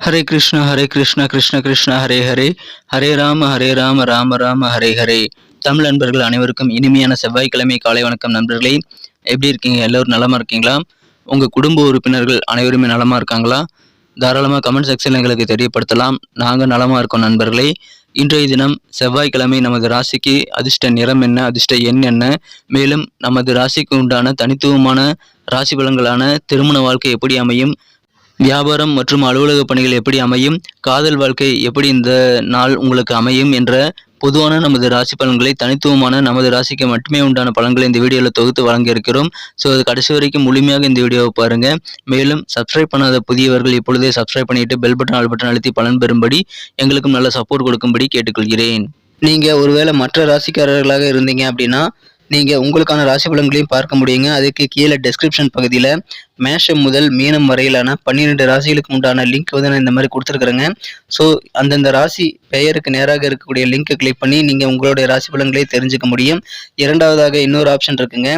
ஹரே கிருஷ்ணா கிருஷ்ண கிருஷ்ண ஹரே ஹரே, ஹரே ராம ராம ராம ஹரே ஹரே. தமிழ் நண்பர்கள் அனைவருக்கும் இனிமையான செவ்வாய்க்கிழமை காலை வணக்கம் நண்பர்களே. எப்படி இருக்கீங்க? எல்லோரும் நலமா இருக்கீங்களா? உங்கள் குடும்ப உறுப்பினர்கள் அனைவருமே நலமா இருக்காங்களா? தாராளமாக கமெண்ட் செக்ஷனில் எங்களுக்கு தெரியப்படுத்தலாம். நாங்கள் நலமாக இருக்கோம் நண்பர்களே. இன்றைய தினம் செவ்வாய்க்கிழமை நமது ராசிக்கு அதிர்ஷ்ட நிறம் என்ன, அதிர்ஷ்ட எண் என்ன, மேலும் நமது ராசிக்கு உண்டான தனித்துவமான ராசி பலன்களான திருமண வாழ்க்கை எப்படி அமையும், வியாபாரம் மற்றும் அலுவலக பணிகள் எப்படி அமையும், காதல் வாழ்க்கை எப்படி இந்த நாள் உங்களுக்கு அமையும் என்ற பொதுவான நமது ராசி பலன்களை தனித்துவமான நமது ராசிக்கு மட்டுமே உண்டான பலன்களை இந்த வீடியோவில் தொகுத்து வழங்கியிருக்கிறோம். ஸோ அது கடைசி வரைக்கும் முழுமையாக இந்த வீடியோவை பாருங்கள். மேலும் சப்ஸ்கிரைப் பண்ணாத புதியவர்கள் இப்பொழுதே சப்ஸ்கிரைப் பண்ணிட்டு பெல் பட்டன் ஆல் பட்டன் அழுத்தி பலன் பெறும்படி எங்களுக்கும் நல்ல சப்போர்ட் கொடுக்கும்படி கேட்டுக்கொள்கிறேன். நீங்கள் ஒருவேளை மற்ற ராசிக்காரர்களாக இருந்தீங்க அப்படின்னா நீங்கள் உங்களுக்கான ராசி பலன்களையும் பார்க்க முடியுங்க. அதுக்கு கீழே டெஸ்கிரிப்ஷன் பகுதியில் மேஷம் முதல் மீனம் வரையிலான 12 ராசிகளுக்கு உண்டான லிங்க் வந்து நான் இந்த மாதிரி கொடுத்துருக்குறேங்க. ஸோ அந்தந்த ராசி பெயருக்கு நேராக இருக்கக்கூடிய லிங்க்கை கிளிக் பண்ணி நீங்கள் உங்களுடைய ராசி பலன்களை தெரிஞ்சுக்க முடியும். இரண்டாவதாக இன்னொரு ஆப்ஷன் இருக்குங்க.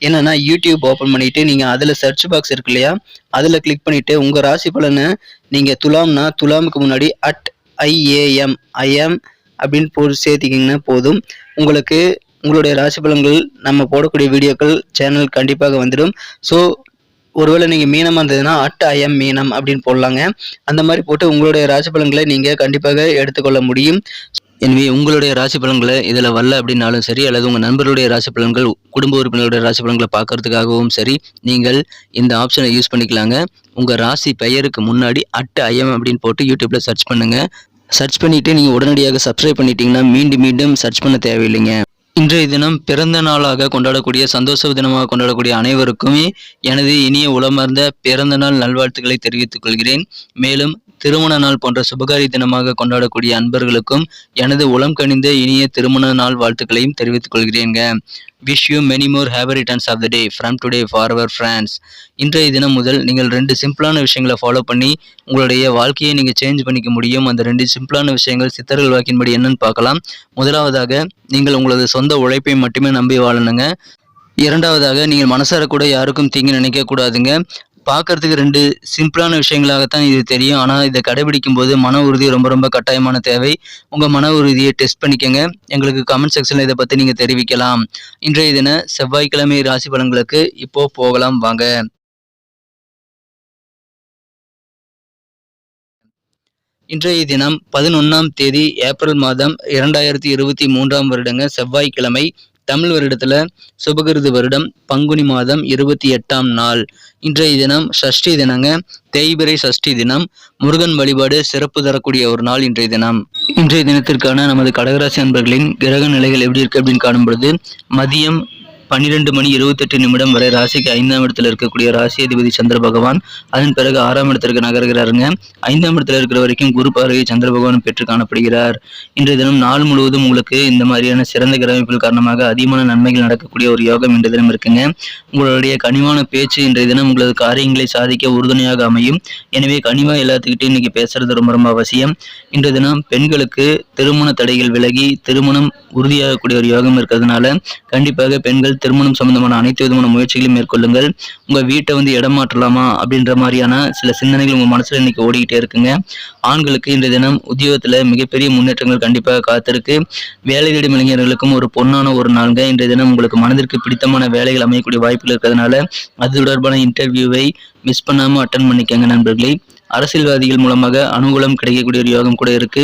என்னன்னா யூடியூப் ஓப்பன் பண்ணிட்டு நீங்கள் அதில் சர்ச் பாக்ஸ் இருக்கு இல்லையா, அதில் கிளிக் பண்ணிட்டு உங்கள் ராசி பலனை நீங்கள் துலாம்னா துலாமுக்கு முன்னாடி @IAM அப்படின்னு போட்டு சேர்த்திக்கிங்கன்னா போதும். உங்களுக்கு உங்களுடைய ராசி பலன்கள் நம்ம போடக்கூடிய வீடியோக்கள் சேனல் கண்டிப்பாக வந்துடும். ஸோ ஒருவேளை நீங்கள் மீனமாக இருந்ததுன்னா @IM மீனம் அப்படின்னு போடலாங்க. அந்த மாதிரி போட்டு உங்களுடைய ராசி பலன்களை நீங்கள் கண்டிப்பாக எடுத்துக்கொள்ள முடியும். எனவே உங்களுடைய ராசி பலன்களை இதில் வரல அப்படின்னாலும் சரி, அல்லது உங்கள் நண்பர்களுடைய ராசி பலன்கள், குடும்ப உறுப்பினர்களுடைய ராசி பலன்களை பார்க்கறதுக்காகவும் சரி, நீங்கள் இந்த ஆப்ஷனை யூஸ் பண்ணிக்கலாங்க. உங்கள் ராசி பெயருக்கு முன்னாடி @IM அப்படின்னு போட்டு யூடியூப்பில் சர்ச் பண்ணுங்கள். சர்ச் பண்ணிவிட்டு நீங்கள் உடனடியாக சப்ஸ்கிரைப் பண்ணிட்டீங்கன்னா மீண்டும் சர்ச் பண்ண தேவையில்லைங்க. இன்றைய தினம் பிறந்த நாளாக கொண்டாடக்கூடிய, சந்தோஷ தினமாக கொண்டாடக்கூடிய அனைவருக்குமே எனது இனிய உளமார்ந்த பிறந்த நாள் நல்வாழ்த்துக்களை தெரிவித்துக் கொள்கிறேன். மேலும் திருமண நாள் போன்ற சுபகாரிய தினமாக கொண்டாடக்கூடிய அன்பர்களுக்கும் எனது உளம் கனிந்த இனிய திருமண நாள் வாழ்த்துக்களையும் தெரிவித்துக் கொள்கிறேங்க. Wish you many more happy returns of the day from today for our friends. இன்றைய தினம் முதல் நீங்கள் 2 சிம்பிளான விஷயங்களை ஃபாலோ பண்ணி உங்களுடைய வாழ்க்கையை நீங்கள் சேஞ்ச் பண்ணிக்க முடியும். அந்த 2 சிம்பிளான விஷயங்கள் சித்தர்கள் வாக்கின்படி என்னன்னு பார்க்கலாம். முதலாவதாக, நீங்கள் உங்களது சொந்த உழைப்பை மட்டுமே நம்பி வாழணுங்க. இரண்டாவதாக, நீங்கள் மனசார கூட யாருக்கும் தீங்கு நினைக்க கூடாதுங்க. பார்க்கறதுக்கு 2 சிம்பிளான விஷயங்களாகத்தான் இது தெரியும். ஆனால் இதை கடைபிடிக்கும் போது மன உறுதி ரொம்ப கட்டாயமான தேவை. உங்கள் மன உறுதியை டெஸ்ட் பண்ணிக்கங்க. எங்களுக்கு கமெண்ட் செக்ஷனில் இதை பற்றி நீங்கள் தெரிவிக்கலாம். இன்றைய தின செவ்வாய்க்கிழமை ராசி பலன்களுக்கு இப்போ போகலாம் வாங்க. இன்றைய தினம் 11ஆம் தேதி ஏப்ரல் மாதம் 2023ஆம் வருடங்க, செவ்வாய்க்கிழமை. தமிழ் வருடத்துல சுபகிருது வருடம் பங்குனி மாதம் 28ஆம் நாள். இன்றைய தினம் சஷ்டி தினங்க, தேய்பிறை சஷ்டி தினம். முருகன் வழிபாடு சிறப்பு தரக்கூடிய ஒரு நாள் இன்றைய தினம். இன்றைய தினத்திற்கான நமது கடகராசி அன்பர்களின் கிரக நிலைகள் எப்படி இருக்கு அப்படின்னு காணும் பொழுது, மதியம் 12:28 வரை ராசிக்கு 5ஆம் இடத்துல இருக்கக்கூடிய ராசி அதிபதி சந்திர பகவான் அதன் பிறகு 6ஆம் இடத்திற்கு நகர்கிறாருங்க. 5ஆம் இடத்துல இருக்கிற வரைக்கும் குரு பார்வையை சந்திர பகவான் பெற்று காணப்படுகிறார். இன்றைய தினம் நாள் முழுவதும் உங்களுக்கு இந்த மாதிரியான சிறந்த கிரகமைப்புகள் காரணமாக அதிகமான நன்மைகள் நடக்கக்கூடிய ஒரு யோகம் இன்றைய தினம் இருக்குங்க. உங்களுடைய கனிவான பேச்சு இன்றைய தினம் உங்களது காரியங்களை சாதிக்க உறுதுணையாக அமையும். எனவே கனிவா எல்லாத்துக்கிட்டையும் இன்னைக்கு பேசுறது ரொம்ப அவசியம். இன்றைய தினம் பெண்களுக்கு திருமண தடைகள் விலகி திருமணம் உறுதியாகக்கூடிய ஒரு யோகம் இருக்கிறதுனால கண்டிப்பாக பெண்கள் திருமணம் சம்பந்தமான அனைத்து விதமான முயற்சிகளையும் மேற்கொள்ளுங்கள். உங்க வீட்டை வந்து இடம் மாற்றலாமா அப்படின்ற மாதிரியான சில சிந்தனைகள் உங்க மனசுல இன்னைக்கு ஓடிக்கிட்டே இருக்குங்க. ஆண்களுக்கு இன்றைய தினம் உத்தியோகத்துல மிகப்பெரிய முன்னேற்றங்கள் கண்டிப்பாக காத்திருக்கு. வேலை தேடும் இளைஞர்களுக்கும் ஒரு பொன்னான ஒரு நாள்ங்க. இன்றைய தினம் உங்களுக்கு மனதிற்கு பிடித்தமான வேலைகள் அமையக்கூடிய வாய்ப்புகள் இருக்கிறதுனால அது தொடர்பான இன்டர்வியூவை மிஸ் பண்ணாம அட்டன் பண்ணிக்கங்க நண்பர்களே. அரசியல்வாதிகள் மூலமாக அனுகூலம் கிடைக்கக்கூடிய ஒரு யோகம் கூட இருக்கு.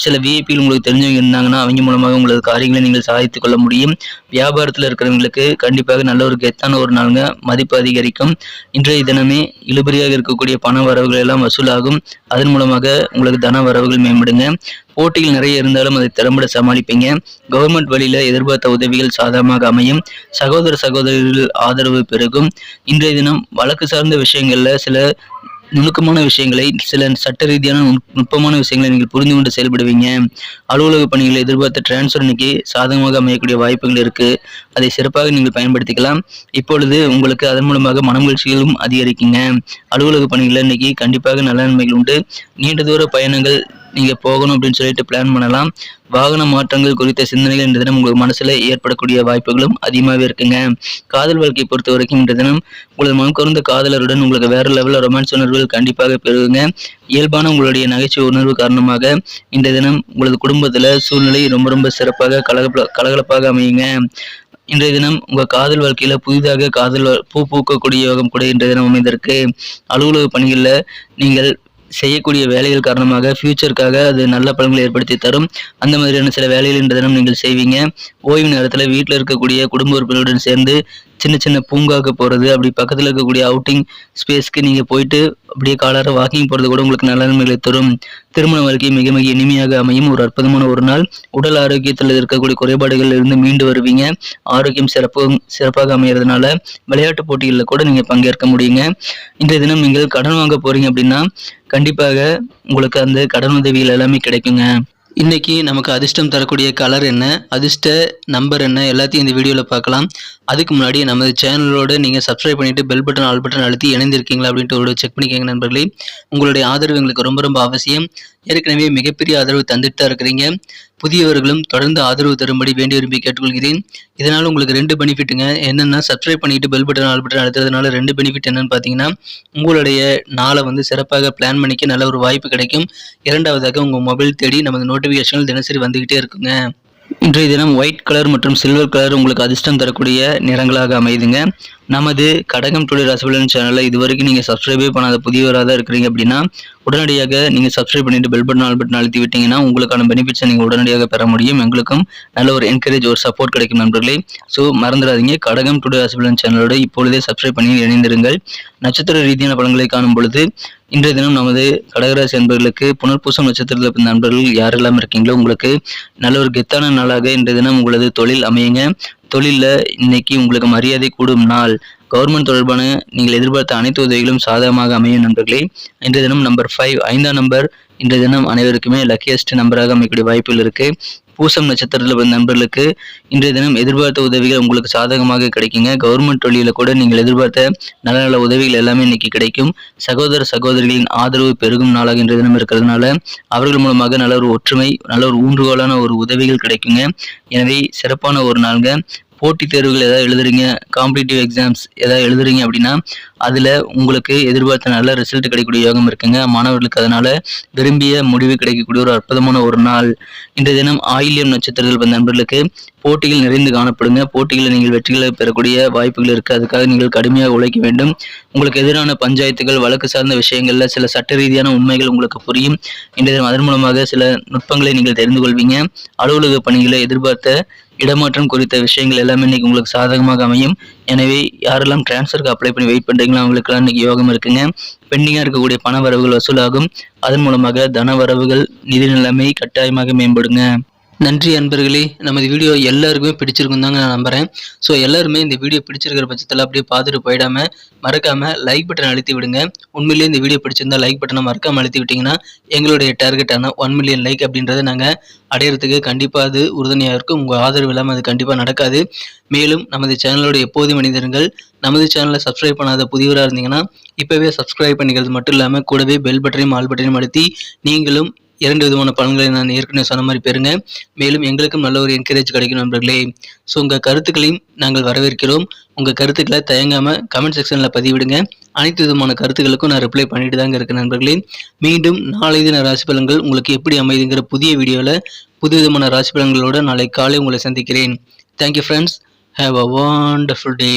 சில விஐபிகள் உங்களுக்கு தெரிஞ்சவங்க இருந்தாங்கன்னா அவங்க மூலமாக உங்களது காரியங்களை நீங்கள் சாதித்துக் கொள்ள முடியும். வியாபாரத்தில் இருக்கிறவங்களுக்கு கண்டிப்பாக நல்ல ஒரு கெத்தான ஒரு நாளுங்க. மதிப்பு அதிகரிக்கும். இன்றைய தினமே இழுபறியாக இருக்கக்கூடிய பண வரவுகள் எல்லாம் வசூலாகும். அதன் மூலமாக உங்களுக்கு தன வரவுகள் மேம்படுங்க. போட்டிகள் நிறைய இருந்தாலும் அதை திறம்பட சமாளிப்பீங்க. கவர்மெண்ட் வழியில எதிர்பார்த்த உதவிகள் சாதகமாக அமையும். சகோதரர்கள் ஆதரவு பெருகும். இன்றைய தினம் வழக்கு சார்ந்த விஷயங்கள்ல சில நுணுக்கமான விஷயங்களை, சில சட்ட ரீதியான நுட்பமான விஷயங்களை நீங்கள் புரிந்து கொண்டு செயல்படுவீங்க. அலுவலக பணிகளை எதிர்பார்த்த டிரான்ஸ்ஃபர் இன்னைக்கு சாதகமாக அமையக்கூடிய வாய்ப்புகள் இருக்கு. அதை சிறப்பாக நீங்கள் பயன்படுத்திக்கலாம். இப்பொழுது உங்களுக்கு அதன் மூலமாக மனமகிழ்ச்சிகளும் அதிகரிக்குங்க. அலுவலக பணிகளில் இன்னைக்கு கண்டிப்பாக நல்ல நன்மைகள் உண்டு. நீண்ட தூர பயணங்கள் நீங்கள் போகணும் அப்படின்னு சொல்லிட்டு பிளான் பண்ணலாம். வாகன மாற்றங்கள் குறித்த சிந்தனைகள் இன்றைய தினம் உங்கள் மனசில் ஏற்படக்கூடிய வாய்ப்புகளும் அதிகமாகவே இருக்குங்க. காதல் வாழ்க்கையை பொறுத்த வரைக்கும் இன்றைய தினம் உங்களது மனக்கொருந்த காதலருடன் உங்களுக்கு வேறு லெவலில் ரொமான்ஸ் உணர்வுகள் கண்டிப்பாக பெருகுங்க. இயல்பான உங்களுடைய நகைச்சுவை உணர்வு காரணமாக இன்றைய தினம் உங்களது குடும்பத்தில் சூழ்நிலை ரொம்ப ரொம்ப சிறப்பாக கலகலப்பாக அமையுங்க. இன்றைய தினம் உங்கள் காதல் வாழ்க்கையில புதிதாக பூ பூக்கக்கூடிய யோகம் கூட இன்றைய தினம் அமைந்திருக்கு. அலுவலக பணிகளில் நீங்கள் செய்யக்கூடிய வேலைகள் காரணமாக ஃபியூச்சருக்காக அது நல்ல பலன்களை ஏற்படுத்தி தரும். அந்த மாதிரியான சில வேலைகள் இன்றைய தினம் நீங்கள் செய்வீங்க. ஓய்வு நேரத்தில் வீட்டில் இருக்கக்கூடிய குடும்ப உறுப்பினருடன் சேர்ந்து சின்ன சின்ன பூங்காவுக்கு போகிறது, அப்படி பக்கத்தில் இருக்கக்கூடிய அவுட்டிங் ஸ்பேஸ்க்கு நீங்கள் போயிட்டு அப்படியே காலார வாக்கிங் போகிறது கூட உங்களுக்கு நல்ல நன்மைகளை தரும். திருமண வாழ்க்கை மிக மிக இனிமையாக அமையும். ஒரு அற்புதமான ஒரு நாள். உடல் ஆரோக்கியத்தில் இருக்கக்கூடிய குறைபாடுகளில் இருந்து மீண்டு வருவீங்க. ஆரோக்கியம் சிறப்பாக அமைகிறதுனால விளையாட்டு போட்டிகளில் கூட நீங்கள் பங்கேற்க முடியுங்க. இன்றைய தினம் நீங்கள் கடன் வாங்க போறீங்க அப்படின்னா கண்டிப்பாக உங்களுக்கு அந்த கடன் உதவிகள் எல்லாமே கிடைக்குங்க. இன்னைக்கு நமக்கு அதிர்ஷ்டம் தரக்கூடிய கலர் என்ன, அதிர்ஷ்ட நம்பர் என்ன, எல்லாத்தையும் இந்த வீடியோவில் பார்க்கலாம். அதுக்கு முன்னாடி நமது சேனலோட நீங்கள் சப்ஸ்கிரைப் பண்ணிவிட்டு பெல் பட்டன் ஆல் பட்டன் அழுத்தி இணைந்திருக்கீங்களா அப்படின்ட்டு ஒரு செக் பண்ணிக்கோங்க நண்பர்களே. உங்களுடைய ஆதரவு எங்களுக்கு ரொம்ப ரொம்ப அவசியம். ஏற்கனவே மிகப்பெரிய ஆதரவு தந்துட்டு தான் இருக்கிறீங்க. புதியவர்களும் தொடர்ந்து ஆதரவு தரும்படி வேண்டி விரும்பி கேட்டுக்கொள்கிறேன். இதனால் உங்களுக்கு 2 பெனிஃபிட்டுங்க. என்னென்னா சப்ஸ்கிரைப் பண்ணிவிட்டு பெல் பட்டன் ஆல் பட்டன் அழுத்துறதுனால 2 பெனிஃபிட் என்னென்னு பார்த்தீங்கன்னா, உங்களுடைய நாளை சிறப்பாக பிளான் பண்ணிக்க நல்ல ஒரு வாய்ப்பு கிடைக்கும். இரண்டாவதாக உங்கள் மொபைல் தேடி நமது நோட்டிஃபிகேஷன்கள் தினசரி வந்துக்கிட்டே இருக்குங்க. இன்றைய தினம் ஒயிட் கலர் மற்றும் சில்வர் கலர் உங்களுக்கு அதிர்ஷ்டம் தரக்கூடிய நிறங்களாக அமையுதுங்க. நமது கடகம் டுடே ராசிபலன் சேனலில் இதுவரைக்கும் நீங்கள் சப்ஸ்கிரைபே பண்ணாத புதியவராக தான் இருக்கிறீங்க அப்படின்னா உடனடியாக நீங்கள் சப்ஸ்கிரைப் பண்ணிட்டு பெல் பட்டன் ஆல் பட்டன் அழுத்தி விட்டீங்கன்னா உங்களுக்கான பெனிஃபிட்ஸை நீங்கள் உடனடியாக பெற முடியும். எங்களுக்கும் நல்ல ஒரு என்கரேஜ், ஒரு சப்போர்ட் கிடைக்கும் நண்பர்களே. ஸோ மறந்துடாதீங்க, கடகம் டுடே ராசிபலன் சேனலோட இப்பொழுதே சப்ஸ்கிரைப் பண்ணி இணைந்திருங்கள். நட்சத்திர ரீதியான பலன்களை காணும் பொழுது இன்றைய தினம் நமது கடகராசி நண்பர்களுக்கு புனர்பூசம் நட்சத்திரத்தில் பிறந்த நண்பர்கள் யாரெல்லாம் இருக்கீங்களோ உங்களுக்கு நல்ல ஒரு கெத்தான நாளாக இன்றைய தினம் உங்களது தொழில் அமையுங்க. தொழிலில் இன்னைக்கு உங்களுக்கு மரியாதை கூடும் நாள். கவர்மெண்ட் தொடர்பான நீங்கள் எதிர்பார்த்த அனைத்து உதவிகளும் சாதகமாக அமையும் நண்பர்களே. இன்றைய தினம் நம்பர் 5, 5ஆம் நம்பர் இன்றைய தினம் அனைவருக்குமே லக்கியஸ்ட் நம்பராக அமைக்கக்கூடிய வாய்ப்புகள் இருக்கு. பூசம் நட்சத்திரத்தில் பிறந்த நண்பர்களுக்கு இன்றைய தினம் எதிர்பார்த்த உதவிகள் உங்களுக்கு சாதகமாக கிடைக்குங்க. கவர்மெண்ட் தொழிலில் கூட நீங்கள் எதிர்பார்த்த நல்ல நல்ல உதவிகள் எல்லாமே இன்னைக்கு கிடைக்கும். சகோதர சகோதரிகளின் ஆதரவு பெருகும் நாளாக இன்றைய தினம் இருக்கிறதுனால அவர்கள் மூலமாக நல்ல ஒரு ஒற்றுமை, நல்ல ஒரு ஊன்றுகோலான ஒரு உதவிகள் கிடைக்குங்க. எனவே சிறப்பான ஒரு நாளுங்க. போட்டித் தேர்வுகள் ஏதாவது எழுதுறீங்க, காம்படிட்டிவ் எக்ஸாம்ஸ் ஏதாவது எழுதுறீங்க அப்படின்னா அதில் உங்களுக்கு எதிர்பார்த்த நல்ல ரிசல்ட் கிடைக்கக்கூடிய யோகம் இருக்குங்க. மாணவர்களுக்கு அதனால விரும்பிய முடிவு கிடைக்கக்கூடிய ஒரு அற்புதமான ஒரு நாள். இன்றைய தினம் ஆயில்யம் நட்சத்திரத்தில் வந்த நண்பர்களுக்கு போட்டிகள் நிறைந்து காணப்படுங்க. போட்டிகளில் நீங்கள் வெற்றிகளை பெறக்கூடிய வாய்ப்புகள் இருக்குது. அதுக்காக நீங்கள் கடுமையாக உழைக்க வேண்டும். உங்களுக்கு எதிரான பஞ்சாயத்துகள், வழக்கு சார்ந்த விஷயங்களில் சில சட்ட ரீதியான உண்மைகள் உங்களுக்கு புரியும். இன்றைய தினம் அதன் மூலமாக சில நுட்பங்களை நீங்கள் தெரிந்து கொள்வீங்க. அலுவலக பணிகளை எதிர்பார்த்த இடமாற்றம் குறித்த விஷயங்கள் எல்லாமே இன்னைக்கு உங்களுக்கு சாதகமாக அமையும். எனவே யாரெல்லாம் டிரான்ஸ்ஃபருக்கு அப்ளை பண்ணி வெயிட் பண்ணுறீங்களோ அவங்களுக்கெல்லாம் இன்னைக்கு யோகம் இருக்குங்க. பெண்டிங்காக இருக்கக்கூடிய பண வரவுகள் வசூலாகும். அதன் மூலமாக தன வரவுகள், நிதி நிலைமை கட்டாயமாக மேம்படுங்க. நன்றி அன்பர்களே. நமது வீடியோ எல்லாருக்குமே பிடிச்சிருக்கும் தாங்க நான் நம்புகிறேன். ஸோ எல்லாருமே இந்த வீடியோ பிடிச்சிருக்கிற பட்சத்தில் அப்படியே பார்த்துட்டு போயிடாமல் மறக்காமல் லைக் பட்டன் அழுத்தி விடுங்க. உண்மையிலேயே இந்த வீடியோ பிடிச்சிருந்தா லைக் பட்டனை மறக்காமல் அழுத்தி விட்டிங்கன்னா எங்களுடைய டார்கெட்டான 1 மில்லியன் லைக் அப்படின்றத நாங்கள் அடையிறதுக்கு கண்டிப்பாக அது உறுதுணையாக இருக்கும். உங்கள் ஆதரவு இல்லாமல் அது கண்டிப்பாக நடக்காது. மேலும் நமது சேனலோட எப்போதும் மனிதர்கள் நமது சேனலை சப்ஸ்கிரைப் பண்ணாத புதியவராக இருந்தீங்கன்னா இப்போவே சப்ஸ்கிரைப் பண்ணிக்கிறது மட்டும் இல்லாமல் கூடவே பெல் பட்டனையும் ஆல் பட்டனையும் அழுத்தி நீங்களும் 2 விதமான பலன்களை நான் ஏற்கனவே சொன்ன மாதிரி பெறுங்க. மேலும் எங்களுக்கும் நல்ல ஒரு என்கரேஜ் கிடைக்கும் நண்பர்களே. ஸோ உங்கள் கருத்துக்களையும் நாங்கள் வரவேற்கிறோம். உங்கள் கருத்துக்களை தயங்காமல் கமெண்ட் செக்ஷனில் பதிவிடுங்க. அனைத்து விதமான கருத்துக்களுக்கும் நான் ரிப்ளை பண்ணிட்டு தாங்க இருக்கேன் நண்பர்களே. மீண்டும் நாளை தின ராசி பலன்கள் உங்களுக்கு எப்படி அமைதுங்கிற புதிய வீடியோவில் புது விதமான ராசி பலன்களோடு நாளை காலை உங்களை சந்திக்கிறேன். Thank you friends. Have a wonderful day.